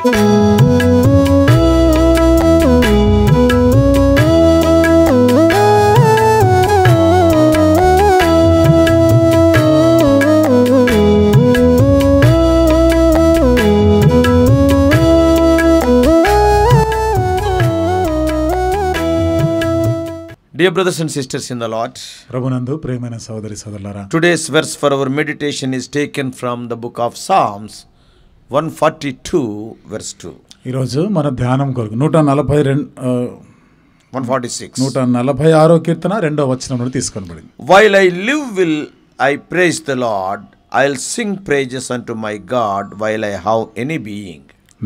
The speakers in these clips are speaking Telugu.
Dear brothers and sisters in the Lord, ప్రభునందు ప్రియమైన సహోదరి సహోదరులారా, today's verse for our meditation is taken from the book of Psalms 142 verse 2. ఈరోజు మన ధ్యానం కొరకు 146వ కీర్తన 2వ వచనం నుండి తీసుకొనబడింది. While I live will I praise the Lord, I'll sing praises unto my God while I have any being.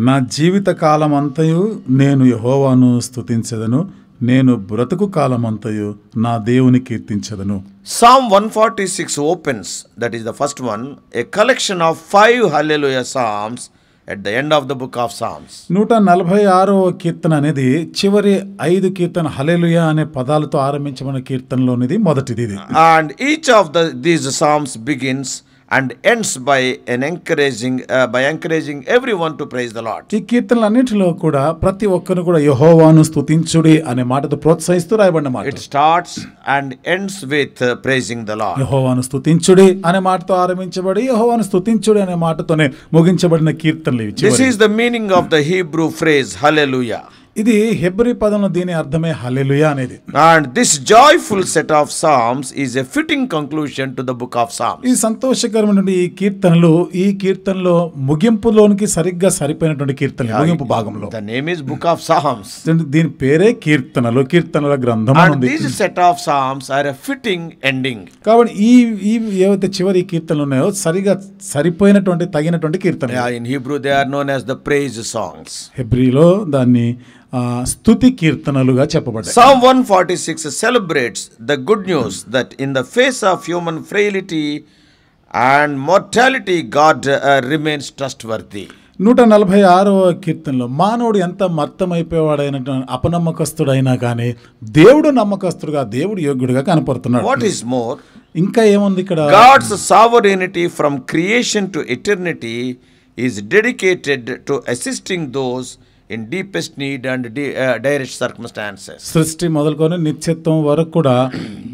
నా జీవిత కాలమంతయు నేను యెహోవాను స్తుతించెదను, నేను బ్రతుకు కాలమంతయు నా దేవుని కీర్తించెదను. Psalm 146 opens, that is the first one, a collection of 5 hallelujah psalms at the end of the book of Psalms. 146వ కీర్తన అనేది చివరి 5 కీర్తన హల్లెలూయా అనే పదాలతో ఆరంభించబడిన కీర్తనలోనిది మొదటిది ఇది. And each of these psalms begins and ends by encouraging everyone to praise the Lord. ఈ కీర్తనలన్నిటిలో కూడా ప్రతి ఒక్కరు కూడా యెహోవాను స్తుతించుడి అనే మాటతో ప్రోత్సహిస్తూ రాయబడిన మాట. It starts and ends with praising the Lord. యెహోవాను స్తుతించుడి అనే మాటతో ఆరంభించబడి యెహోవాను స్తుతించుడి అనే మాటతోనే ముగించబడిన కీర్తనలు ఇవి. This is the meaning of the Hebrew phrase hallelujah. ఇది హెబ్రీ పదంలో దీని అర్థమే హల్లెలూయా అనేది. And this joyful set of psalms is a fitting conclusion to the book of Psalms. ఈ సంతోషకరమైన ఈ కీర్తనలో ముగింపులోనికి సరిగ్గా సరిపోయినటువంటి కీర్తనలు ముగింపు భాగంలో. The name is book of Psalms. దీని పేరే కీర్తనల గ్రంథం And ఉంది. these set of psalms are a fitting ending. కాబట్టి ఈ ఏవైతే చివరి కీర్తనలు ఉన్నాయో సరిగా సరిపోయినటువంటి తగినటువంటి కీర్తన. In Hebrew they are known as the praise songs. హెబ్రీలో దాన్ని స్తుతి కీర్తనలుగా చెప్పబడ్డాయి. Psalm 146 celebrates the good news that in the face of human frailty and mortality God remains trustworthy. 146వ కీర్తనలో మానవుడు ఎంత మర్తమైపోయేవాడైన అపనమ్మకస్తుడైనా కానీ దేవుడు నమ్మకస్తుడుగా, దేవుడు యోగ్యుడిగా కనపడుతున్నాడు. What is more, ఇంకా ఏముంది ఇక్కడ? God's sovereignty from creation to eternity is dedicated to assisting those in deepest need and direct circumstances. సృష్టి మొదలుకొని నిత్యత్వం వరకు కూడా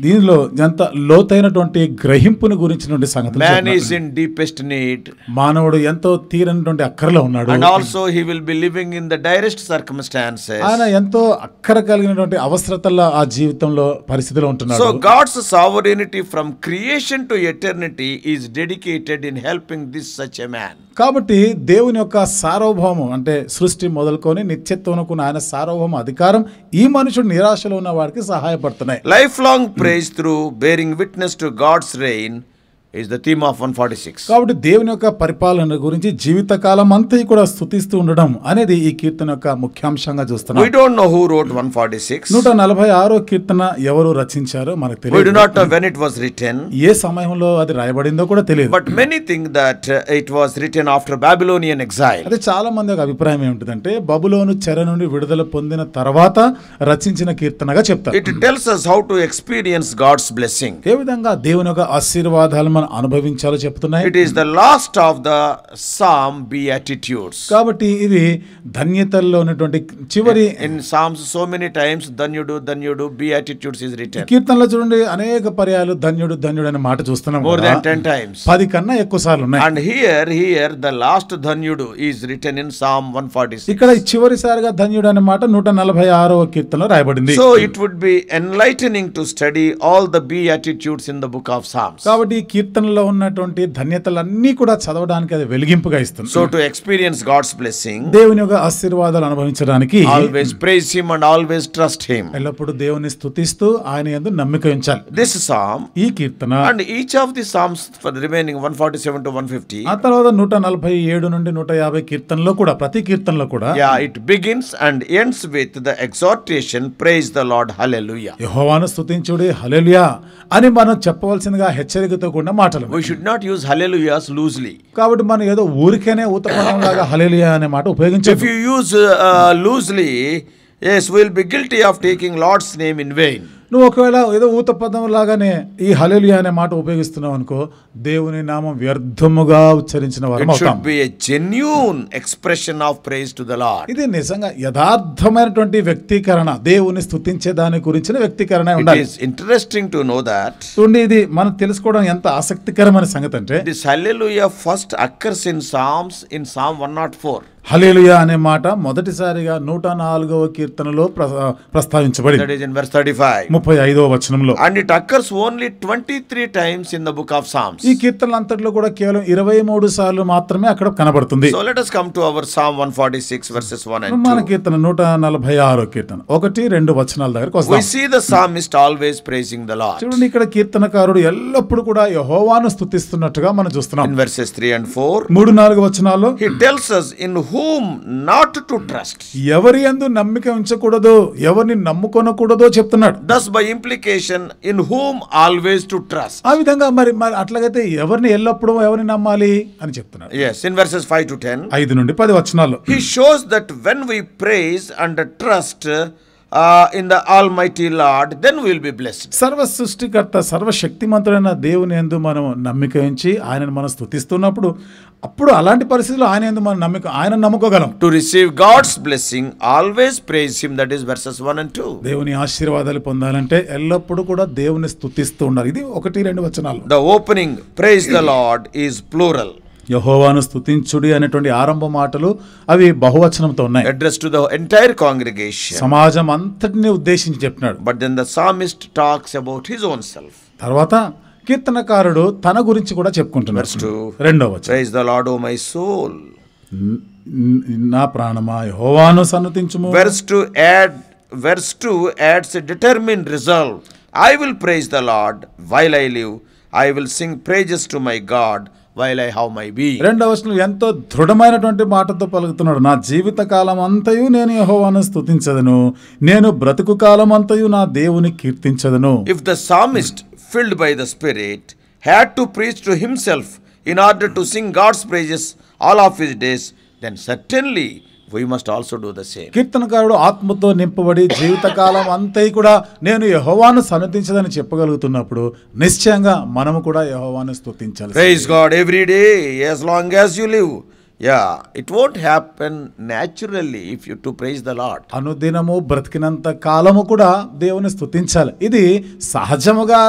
దీనిలో ఎంత లోతైనటువంటి గ్రహింపుని గురించినటువంటి సంగతులు. Man is in deepest need. మానవుడు ఎంతో తీరనటువంటి అక్కరలో ఉన్నాడు. And also he will be living in the direst circumstances. ఆయన ఎంతో అక్కర కలిగినటువంటి అవసరతల్లో ఆ జీవితంలో పరిస్థితిలో ఉంటున్నాడు. So God's sovereignty from creation to eternity is dedicated in helping this such a man. కాబట్టి దేవుని యొక్క సార్వభౌమం అంటే సృష్టి మొదలుకొని నిత్యత్వమునకు ఆయన సార్వభౌమ అధికారం ఈ మనుషుడు నిరాశలో ఉన్న వారికి సహాయపడుతున్నాయి. Lifelong praise through bearing witness to God's reign is the theme of 146. కాబట్టి దేవుని యొక్క పరిపాలన గురించి జీవితకాలం అంతా కూడా స్తుతిస్తూ ఉండడం అనేది ఈ కీర్తన యొక్క ముఖ్యాంశంగా చూస్తున్నాం. We don't know who wrote 146. 146వ కీర్తన ఎవరు రచించారో మనకు తెలియదు. We do not know when it was written. ఏ సమయంలో అది రాయబడిందో కూడా తెలియదు. But many think that it was written after Babylonian exile. అదే చాలా మంది ఒక అభిప్రాయం ఏమిటంటే బబులోను చెర నుండి విడుదల పొందిన తర్వాత రచించిన కీర్తనగా చెప్తారు. It tells us how to experience God's blessing. ఏ విధంగా దేవుని యొక్క ఆశీర్వాదాలను అనుభవించాలో చెప్తున్నాయి. It is the last of the Psalm Beatitudes. కాబట్టి ఇది ధన్యతల్లో ఉన్నటువంటి చివరి. In Psalms so many times ధన్యుడు Beatitudes is written. కీర్తనలో చూడండి అనేక పర్యాయాలు ధన్యుడు అనే మాట చూస్తున్నాం. More than 10 times. 10 కన్నా ఎక్కువ సార్లు ఉన్నాయి. And here the last ధన్యుడు is written in Psalm 146. ఇక్కడ చివరిసారిగా ధన్యుడు అనే మాట 146వ కీర్తనలో రాయబడింది. So it would be enlightening to study all the Beatitudes in the book of Psalms. కాబట్టి ఈ కీర్తనలో ఉన్నటువంటి ధన్యతలన్నీ కూడా చదవడానికి అది వెలిగింపుగా ఇస్తుంది. So to experience God's blessing, దేవుని యొక్క ఆశీర్వాదాలు అనుభవించడానికి always praise him and always trust him. ఎల్లప్పుడూ దేవుని స్తుతిస్తూ ఆయన యందు నమ్మిక ఉంచాలి. This psalm ఈ కీర్తన and each of the psalms for the remaining 147 to 150, ఆ తర్వాత 147 నుండి 150 కీర్తనలో కూడా ప్రతి కీర్తనలో కూడా it begins and ends with the exhortation, praise the Lord, hallelujah. యెహోవాను స్తుతించుడి హల్లెలూయా అని మనం చెప్పవలసిందిగా హెచ్చరికతో కూడిన మాటలు. We should not use hallelujahs loosely. కాబట్టి మనం ఏదో ఊరికేనే ఊతపడం లాగా హల్లెలూయా అనే మాట ఉపయోగించొద్దు. If you use loosely, yes, we will be guilty of taking Lord's name in vain. నువ్వు ఒకవేళ ఏదో ఊత పదం లాగానే ఈ హల్లెలూయా అనే మాట ఉపయోగిస్తున్నావు అనుకో, దేవుని నామం వ్యర్థముగా ఉచ్చరించిన వారం It అవుతాం. should be a genuine expression of praise to the Lord. ఇది నిజంగా యథార్థమైనటువంటి వ్యక్తీకరణ, దేవుని స్తుతించే దాని గురించిన వ్యక్తీకరణ It ఉండాలి. is interesting to know that చూడండి, ఇది మనం తెలుసుకోవడం ఎంత ఆసక్తికరమైన సంగతి అంటే, this hallelujah first occurs in Psalms in Psalm 104. హల్లెలూయా అనే మాట మొదటిసారిగా 104వ కీర్తనలో ప్రస్తావించబడింది. That is in verse 35. 35వ వచనంలో. And it occurs only 23 times in the book of Psalms. ఈ కీర్తనలంతట్లో కూడా కేవలం 23 సార్లు మాత్రమే అక్కడ కనబడుతుంది. So let us come to our Psalm 146 verses 1 and 2. మన కీర్తన 146వ కీర్తన 1-2 వచనాల దగ్గరికి We వస్తాం. see the psalmist always praising the Lord. చూడండి, ఇక్కడ కీర్తనకారుడు ఎల్లప్పుడూ కూడా యెహోవాను స్తుతిస్తున్నట్టుగా మనం చూస్తున్నాం. In verses 3 and 4, 3-4 వచనాల్లో he tells us in whom not to trust. ఎవరి యందు నమ్మిక ఉంచకూడదో, ఎవరిని నమ్ముకొనకూడదో చెప్తున్నాడు. Thus by implication, in whom always to trust. ఆ విధంగా మరి అట్లాగైతే ఎవరిని ఎల్లప్పుడూ ఎవరిని నమ్మాలి అని చెప్తున్నాడు. Yes, in verses 5 to 10, 5-10 వచనాల్లో he shows that when we praise and trust in the Almighty Lord, then we will be blessed. సర్వ సృష్టికర్త సర్వశక్తిమంతుడైన దేవుని యందు మనం నమ్మిక ఉంచి ఆయనను మనం స్తుతిస్తున్నప్పుడు, అప్పుడు అలాంటి పరిస్థితుల్లో ఆయన యందు మనం ఆయన నమ్ముకోగలం. To receive God's blessing, always praise him. That is verses 1 and 2. దేవుని ఆశీర్వాదాలు పొందాలంటే ఎల్లప్పుడూ కూడా దేవుని స్తుతిస్తూ ఉండాలి. ఇది 1-2 వచనాలు. The opening praise the Lord is plural. యెహోవాను స్తుతించుడి అనేటువంటి ఆరంభ మాటలు అవి బహువచనంతో ఉన్నాయి. Addressed to the entire congregation. సమాజం అంతటిని ఉద్దేశించి చెప్పినాడు. But then the psalmist talks about his own self. తర్వాత కీర్తనకారుడు తన గురించి కూడా చెప్పుకుంటున్నాడు. Verse 2. 2వ వచనం. Praise the Lord, O my soul. నా ప్రాణమా యెహోవాను సన్నుతించుము. Verse 2 adds a determined resolve. I will praise the Lord while I live. I will sing praises to my God while I have my being. 2వ వచనం ఎంతో దృఢమైనటువంటి మాటతో పలుకుతున్నాడు. నా జీవిత కాలం అంతయు నేను యెహోవాను స్తుతించదను, నేను బ్రతుకు కాలం అంతయు నా దేవుని కీర్తించదను. If the psalmist, filled by the Spirit, had to preach to himself in order to sing God's praises all of his days, then certainly we must also do the same. కీర్తనకారుడు ఆత్మతో నింపబడి జీవితకాలం అంతై కూడా నేను యెహోవాను సన్నతించదని చెప్పగలుగుతున్నప్పుడు నిశ్చయంగా మనము కూడా యెహోవాను స్తుతించాలి. Praise God every day as long as you live. Yeah, it won't happen naturally if you to praise the Lord. అనుదినము బ్రతికినంత కాలము కూడా దేవుని స్తుతించాలి. ఇది సహజముగా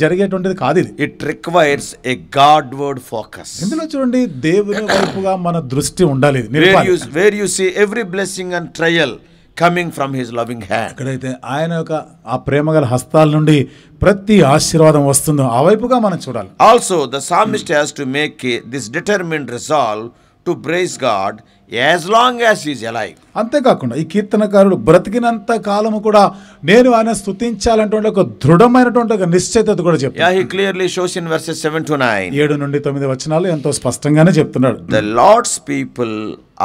జరిగేటువంటిది కాదు. ఇది It requires a Godward focus. ఇందులో చూడండి, దేవుని వైపుగా మన దృష్టి ఉండాలి. Where you see every blessing and trial coming from his loving hand. ఎక్కడైతే ఆయన యొక్క ఆ ప్రేమగల హస్తాల నుండి ప్రతి ఆశీర్వాదం వస్తుందో ఆ వైపుగా మనం చూడాలి. Also the psalmist has to make this determined resolve to praise God as long as he is alive. అంతేకాకుండా ఈ కీర్తనకారుడు బ్రతికినంత కాలము కూడా నేను ఆయన స్తుతించాలంటే ఒక దృఢమైనటువంటి ఒక నిశ్చయిత కూడా చెప్తాడు. Yeah, he clearly shows in verses 7 to 9. 7-9 వచనాలు ఎంతో స్పష్టంగానే చెప్తున్నాడు. The Lord's people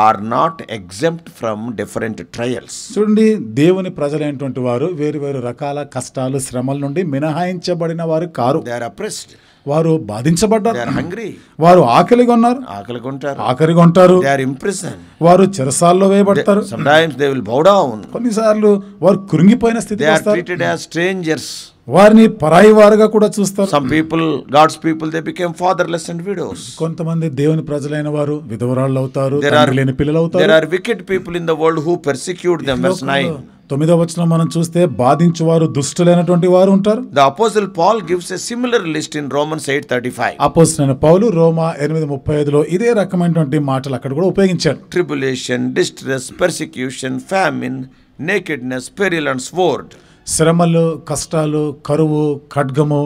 are not exempt from different trials. చూడండి, దేవుని ప్రజలైనటువంటి వారు వేరు వేరు రకాల కష్టాలు శ్రమల నుండి మినహాయించబడిన వారు కారు. They are oppressed. వారు బాధించబడ్డారు. They are hungry. వారు ఆకలిగా ఉన్నారు. ఆకలిగా ఉంటారు. They are imprisoned. వారు చెరసాల్లో వేయబడతారు. Sometimes they will bow down. కొన్నిసార్లు వారు కృంగిపోయిన స్థితికి They are వస్తారు. treated as strangers. వారిని పరాయి వారుగా కూడా చూస్తారు. Some people, God's people, they became fatherless and widows. కొంతమంది దేవుని ప్రజలైన వారు విధవరాళ్ళు అవుతారు, There are- తండ్రి లేని పిల్లలు అవుతారు. There are wicked people in the world who persecute them. Verse 9. 9వ వచనం మనం చూస్తే బాధించువారు దుష్టులైనటువంటి వారు ఉంటారు. The Apostle Paul gives a similar list in Romans 8:35. అపోస్తలుడైన పౌలు రోమా 8:35లో ఇదే రకమైనటువంటి మాటలు అక్కడ కూడా ఉపయోగించాడు. Tribulation, distress, persecution, famine, nakedness, peril and sword. శ్రమలు, కష్టాలు, కరువు, ఖడ్గము,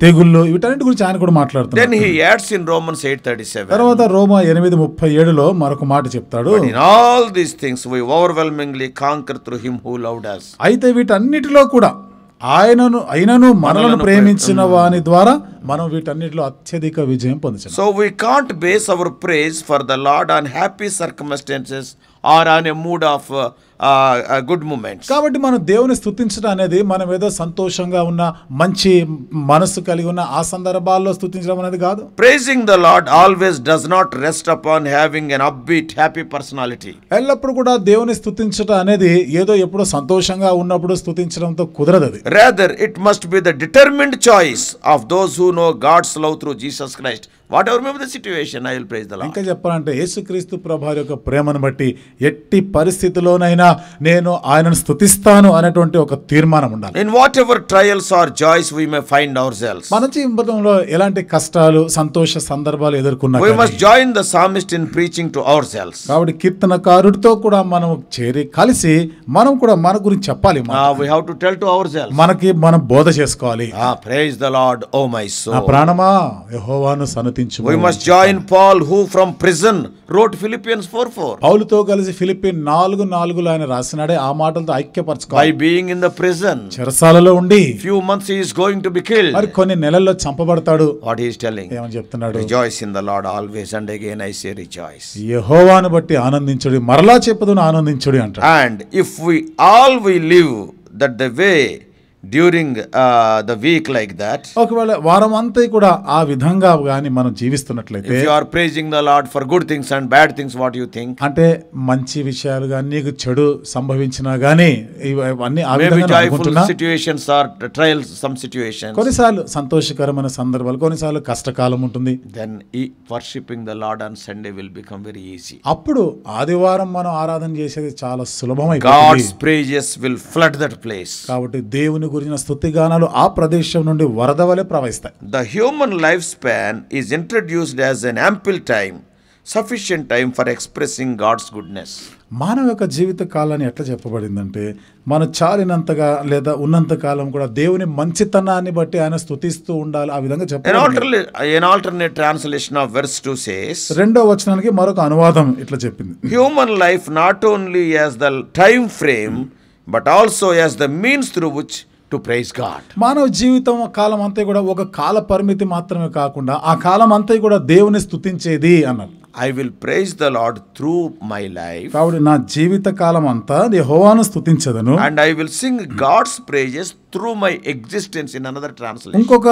తెగుళ్ళు, వీటన్నిటి గురించి ఆయన కూడా మాట్లాడుతున్నాడు. Then he adds in Romans 8:37. తర్వాత రోమా 8:37లో మరొక మాట చెప్తాడు. But in all these things we overwhelmingly conquer through him who loved us. అయితే వీటన్నిటిలో కూడా ఆయనను మనలను ప్రేమించిన వాని ద్వారా మనం వీటన్నిటిలో అత్యధిక విజయం పొందుతాం. So we can't base our praise for the Lord on happy circumstances or on a mood of good moments. కాబట్టి మనం దేవుని స్తుతించడం అనేది మనం ఏదో సంతోషంగా ఉన్న మంచి మనసు కలిగి ఉన్న ఆ సందర్భాల్లో స్తుతించడం అనేది కాదు. Praising the Lord always does not rest upon having an upbeat, happy personality. ఎల్లప్పుడు కూడా దేవుని స్తుతించడం అనేది ఏదో ఎప్పుడో సంతోషంగా ఉన్నప్పుడు స్తుతించడంతో కుదరదు. అది Rather, it must be the determined choice of those who know God's love through Jesus Christ. Whatever may be the situation, I will praise the Lord. ఇంకా చెప్పాలంటే యేసుక్రీస్తు ప్రభువారి యొక్క ప్రేమను బట్టి ఎట్టి పరిస్థితిలోనైనా నేను ఆయనను స్తుతిస్తాను అనేటువంటి ఒక తీర్మానం ఉండాలి. In whatever trials or joys we may find ourselves, మన జీవితంలో ఎలాంటి కష్టాలు సంతోష సందర్భాలు ఎదుర్కొన్నా we must join the psalmist in preaching to ourselves. కాబట్టి కీర్తనకారుడితో కూడా మనం చేరి కలిసి మనం కూడా మన గురించి చెప్పాలి. We have to tell to ourselves. మనకి మనం బోధ చేసుకోవాలి. Praise the Lord, oh my soul. నా ప్రాణమా యెహోవాను సన్నతించుము. We must join Paul, who from prison wrote Philippians 4:4. పౌలుతో కలిసి ఫిలిప్పీ 4:4 ఆయన రాసినాడే ఆ మాటలతో ఐక్యపరచుకోవాలి. By being in the prison, చెరసాలలో ఉండి few months he is going to be killed. మరి కొన్ని నెలల్లో చంపబడతాడు. What he is telling? ఏమని చెప్తున్నాడు? Rejoice in the Lord always, and again I say rejoice. యెహోవాను బట్టి ఆనందించుడి, మరలా చెప్పుదును ఆనందించుడి అంటాడు. And if we live that the way during the week like that, ఒకవేళ వారం అంతా కూడా ఆ విధంగా గాని మనం జీవిస్తున్నట్లయితే, if you are praising the Lord for good things and bad things, what you think? అంటే మంచి విషయాలు గాని నీకు చెడు సంభవించినా గాని ఇవన్నీ ఆ maybe విధంగా joyful అనుకుంటున్నా, situations or trials, some situations, కొన్నిసార్లు సంతోషకరమైన సందర్భాలు, కొన్నిసార్లు కష్టకాలం ఉంటుంది. then worshiping the Lord on Sunday will become very easy. అప్పుడు ఆదివారం మనం ఆరాధన చేసేది చాలా సులభమైపోతుంది. God's praises will flood that place. కాబట్టి దేవుని గురించిన స్తుతిగానాలు ఆ ప్రదేశం నుండి వరద వలె ప్రవహిస్తాయి. The human lifespan is introduced as an ample time, sufficient time for expressing God's goodness. మానవ యొక్క జీవిత కాలాన్ని ఎట్లా చెప్పబడిందంటే, మనం చాలినంతగా లేదా ఉన్నంత కాలం కూడా దేవుని మంచితనాన్ని బట్టి ఆయన స్తుతిస్తూ ఉండాలి. ఆ విధంగా చెప్పబడింది. An alternate translation of verse 2 says, రెండో వచనానికి మరొక అనువాదం ఇట్లా చెప్పింది. human life not only as the time frame but also as the means through which to praise God. మానవ జీవితం కాలం అంతా కూడా ఒక కాల పరిమితి మాత్రమే కాకుండా ఆ కాలం అంతా కూడా దేవుని స్తుతించేది అన్నారు. I will praise the Lord through my life. కాబట్టి నా జీవిత కాలం అంతా యెహోవాను స్తుతించదను. And I will sing God's praises through my existence in another translation. ఇంకొక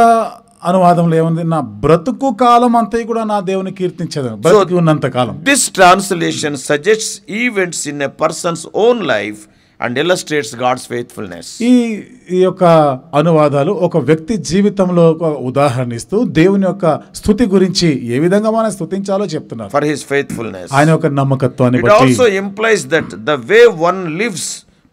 అనువాదంలో ఏముంది? నా బ్రతుకు కాలం అంతా కూడా నా దేవుని కీర్తించదను. బ్రతుకు ఉన్నంత కాలం. This translation suggests events in a person's own life and illustrates God's faithfulness. ఈ యొక్క అనువాదాలు ఒక వ్యక్తి జీవితంలో ఒక ఉదాహరణ ఇస్తూ దేవుని యొక్క స్తుతి గురించి ఏ విధంగా మనం స్తుతించాలో చెప్తున్నారు. For his faithfulness. ఆయన యొక్క నమ్మకత్వాన్ని It బట్టి. also implies that the way one lives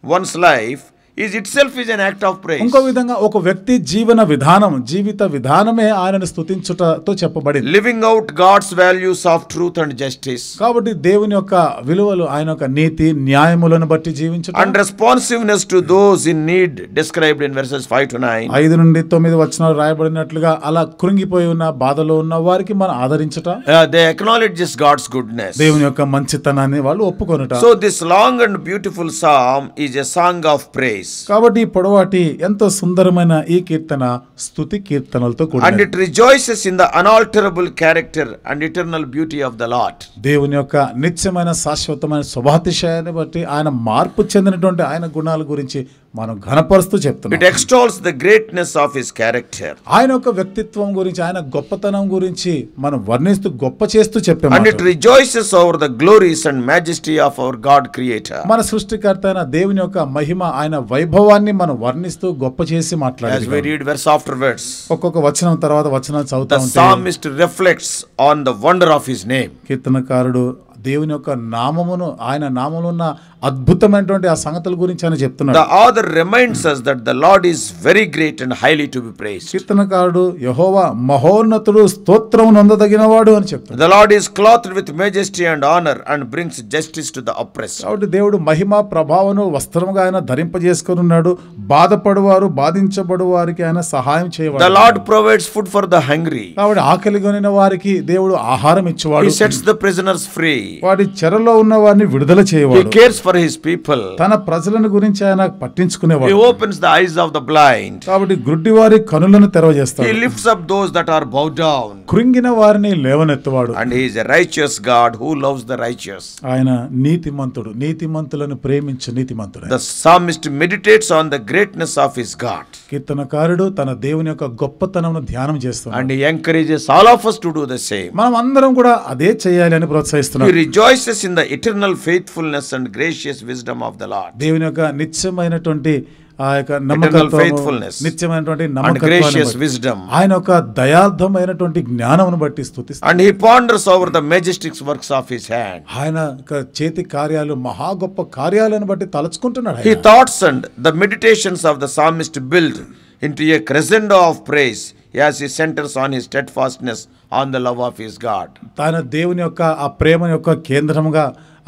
one's life is itself is an act of praise. ఇంకో విధంగా ఒక వ్యక్తి జీవిత విధానమే ఆయనను స్తుతించుటతో చెప్పబడింది. Living out God's values of truth and justice. కాబట్టి దేవుని యొక్క విలువలు, ఆయన యొక్క నీతి న్యాయములను బట్టి జీవించుట, and responsiveness to those in need described in verses 5 to 9. 5 నుండి 9 వచనాలు రాయబడినట్లుగా అలా కృంగిపోయి ఉన్న బాధలో ఉన్న వారికి మనం ఆదరించుట, they acknowledge God's goodness. దేవుని యొక్క మంచితనాన్ని వాళ్ళు ఒప్పుకొనుట. So this long and beautiful psalm is a song of praise. కాబట్టి పొడవాటి ఎంతో సుందరమైన ఈ కీర్తన స్తుతి కీర్తనలతో కూడినది. And it rejoices in the unalterable character and eternal beauty of the Lord. దేవుని యొక్క నిత్యమైన శాశ్వతమైన స్వభాతిశయాన్ని బట్టి, ఆయన మార్పు చెందినటువంటి ఆయన గుణాల గురించి మనం ఘనపరుస్తూ చెప్తున్నాం. It extols the greatness of his character. ఆయన యొక్క వ్యక్తిత్వం గురించి, ఆయన గొప్పతనం గురించి మనం వర్ణిస్తూ గొప్ప చేస్తూ చెప్పాము. And it rejoices over the glories and majesty of our God creator. మన సృష్టికర్త అయిన దేవుని యొక్క మహిమ, ఆయన వైభవాన్ని మనం వర్ణిస్తూ గొప్ప చేసి మాట్లాడాలి. As we read verse after verse, ఒక్కొక్క వచనం తర్వాత వచనాలు చదువుతా the ఉంటే psalmist reflects on the wonder of his name. కీర్తనకారుడు దేవుని యొక్క నామమును, ఆయన నామములో ఉన్న అద్భుతమైనటువంటి ఆ సంగతుల గురించి ఆయన చెప్తున్నాడు. The author reminds us that the Lord is very great and highly to be praised. కీర్తనకారుడు యెహోవా మహోన్నతుడు, స్తోత్రము నొందదగినవాడు అని చెప్తున్నాడు. The Lord is clothed with majesty and honor and brings justice to the oppressed. కాబట్టి దేవుడు మహిమ ప్రభావమును వస్త్రముగా ఆయన ధరింపజేసుకొని ఉన్నాడు. బాధపడువారు, బాధించబడు వారికి ఆయన సహాయం చేయవాడు. The Lord provides food for the hungry. కాబట్టి ఆకలిగొనిన వారికి దేవుడు ఆహారం ఇచ్చేవాడు. He sets the prisoners free. వాడి చెరలో ఉన్న వారిని విడుదల He చేయవాడు. cares for his people. తన ప్రజలను గురించి ఆయన He పట్టించుకునేవాడు. opens the eyes of the blind. కాబట్టి గుడ్డి వారి కనులను He తెరవజేస్తాడు. lifts up those that are bowed down. కృంగిన వారిని లేవనెత్తువాడు. And he is a righteous God who loves the righteous. ఆయన నీతిమంతుడు, నీతిమంతులను ప్రేమించు నీతిమంతుడు. The psalmist meditates on the greatness of his God. కీర్తనకారుడు తన దేవుని యొక్క గొప్పతనమును ధ్యానం చేస్తున్నాడు. And he encourages all of us to do the same. మనం అందరం కూడా అదే చేయాలి అని He ప్రోత్సహిస్తున్నాడు. rejoices in the eternal faithfulness and gracious wisdom of the Lord. దేవుని యొక్క నిత్యమైనటువంటి ఆ యొక్క Eternal నమ్మకత్వము, faithfulness నిత్యమైనటువంటి and నమ్మకత్వాన్ని gracious బట్టి, wisdom. ఆయన యొక్క దయార్థమైనటువంటి జ్ఞానమును బట్టి స్తుతిస్తాడు. And he ponders over the majestic works of his hand. ఆయన యొక్క చేతి కార్యాలు మహా గొప్ప కార్యాలను బట్టి తలుచుకుంటున్నాడు. His ఆయన. thoughts and the meditations of the psalmist build into a crescendo of praise as he centers on his steadfastness on the love of his God. తన దేవుని యొక్క ఆ ప్రేమ యొక్క కేంద్రముగా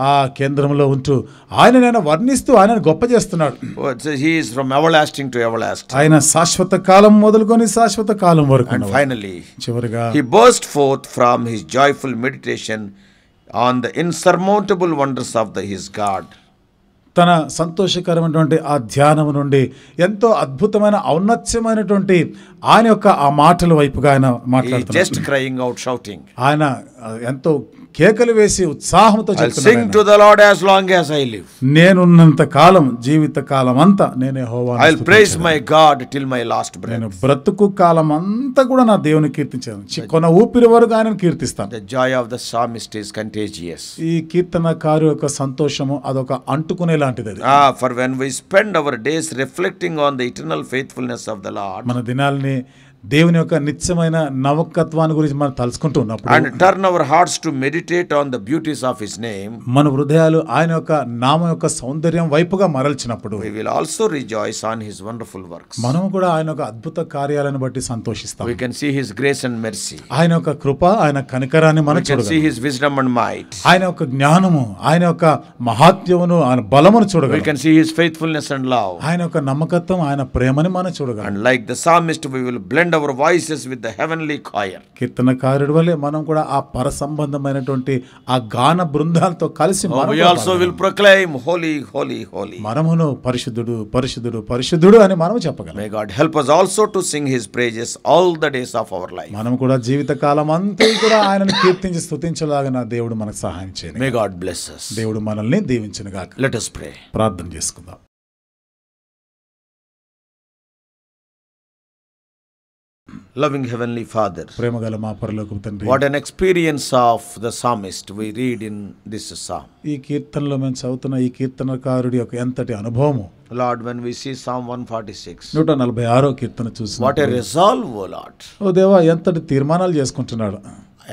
ఆ కేంద్రంలో ఉంటూ ఆయన నేను వర్ణిస్తూ ఆయనను గొప్ప చేస్తున్నాడు. He is from everlasting to everlasting. ఆయన శాశ్వత కాలం మొదలుకొని శాశ్వత కాలం వరకు And ఉన్నవాడు. finally, చివరిగా he burst forth from his joyful meditation on the insurmountable wonders of his God. తన సంతోషకరమైనటువంటి ఆ ధ్యానము నుండి ఎంతో అద్భుతమైన ఔన్నత్యమైనటువంటి ఆయన యొక్క ఆ మాటల వైపుగా ఆయన He is మాట్లాడుతున్నాడు. just crying out, shouting, ఆయన ఎంతో కేకలు వేసి ఉత్సాహంతో I'll sing చెప్తున్నాడు. to the Lord as long as I live. నేనున్నంత కాలం, జీవిత కాలం అంతా నేను యెహోవాను I'll praise స్తుతించెదను. my God till my last breath. నేను బ్రతుకు కాలం అంతా కూడా నా దేవుని కీర్తించాను. చిక్కున ఊపిరి వరకు ఆయనను కీర్తిస్తాను. The joy of the psalmist is contagious. ఈ కీర్తనకారు యొక్క సంతోషము అదొక అంటుకునే లాంటిది. అది For when we spend our days reflecting on the eternal faithfulness of the Lord మన దినాల్ని దేవుని యొక్క నిత్యమైన నమ్మకత్వాన్ని గురించి మనం తలుచుకుంటూ ఉన్నప్పుడు and turn our hearts to meditate on the beauties of his name, మన హృదయాలు ఆయన యొక్క నామం యొక్క సౌందర్యం వైపుగా మరల్చినప్పుడు we will also rejoice on his wonderful works. మనము కూడా ఆయన యొక్క అద్భుత కార్యాలను బట్టి సంతోషిస్తాం. We can see his grace and mercy. ఆయన యొక్క కృప, ఆయన కనికరాన్ని మనం We can see చూడగలం. his wisdom and might. ఆయన యొక్క జ్ఞానము, ఆయన యొక్క మహాత్యమును, ఆయన బలమును We చూడగలం. can see his faithfulness and love. ఆయన యొక్క నమ్మకత్వం, ఆయన ప్రేమని మనం చూడగలం. And like the psalmist, we will blend our voices with the heavenly choir. కీర్తనకారుడి వలె మనం కూడా ఆ పర సంబంధమైనటువంటి ఆ గాన బృందాలతో కలిసి మనం We కూడా also will proclaim, holy, holy, holy. మనమును పరిశుద్ధుడు, పరిశుద్ధుడు, పరిశుద్ధుడు అని మనం చెప్పగలం. May God help us also to sing his praises all the days of our life. మనం కూడా జీవిత కాలం అంతా కూడా ఆయనను కీర్తించి స్తుతించలాగా దేవుడు మనకు సహాయం చేయండి. May God bless us. దేవుడు మనల్ని దీవించును గాక. Let us pray. ప్రార్థన చేసుకుందాం. Loving Heavenly Father, ప్రేమగల మా పరలోకపు తండ్రి, what an experience of the psalmist we read in this psalm. ఈ కీర్తనలో మేము చదువుతున్న ఈ కీర్తనకారుడి యొక్క ఎంతటి అనుభవము. Lord, when we see Psalm 146, 146వ Keerthana what చూసిన a resolve, O Lord, ఓ దేవా ఎంతటి తీర్మానాలు చేసుకుంటున్నాడు.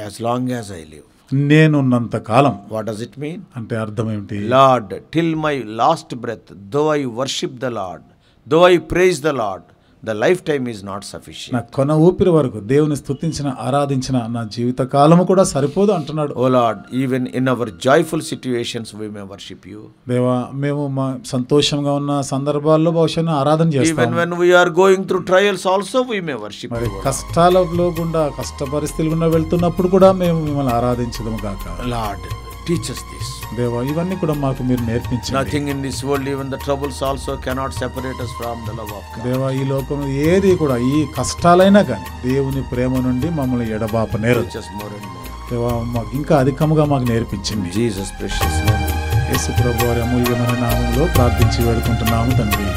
as long as I live. నేనున్నంత column What does it mean? అంటే అర్థం ఏమిటి? Lord, till my last breath, though I worship the Lord, though I praise the Lord, the lifetime is not sufficient. నా కొన ఊపిరి వరకు దేవుని స్తుతించిన, ఆరాధించిన నా జీవిత కాలము కూడా సరిపోదు అంటున్నాడు. O Lord, even in our joyful situations we may worship you. దేవా మేము మా సంతోషంగా ఉన్న సందర్భాల్లో బహుశా ఆరాధన చేస్తాం. Even when we are going through trials also we may worship మరి you. కష్టాలలో గుండా, కష్ట పరిస్థితులు గుండా వెళ్తున్నప్పుడు కూడా మేము మిమ్మల్ని ఆరాధించదము గాక. Lord, teach us this. దేవా ఇవన్నీ కూడా మాకు మీరు నేర్పించండి. Nothing in this world, even the troubles also cannot separate us from the love of God. దేవా ఈ లోకంలో ఏది కూడా, ఈ కష్టాలైనా కానీ దేవుని ప్రేమ నుండి మమ్మల్ని ఎడబాపనేరు. Teach us more and more. దేవా మాకు ఇంకా అధికముగా మాకు నేర్పించింది. Jesus' precious name. యేసు ప్రభువారి అమూల్యమైన నామంలో ప్రార్థించి వేడుకుంటున్నాము తండ్రి.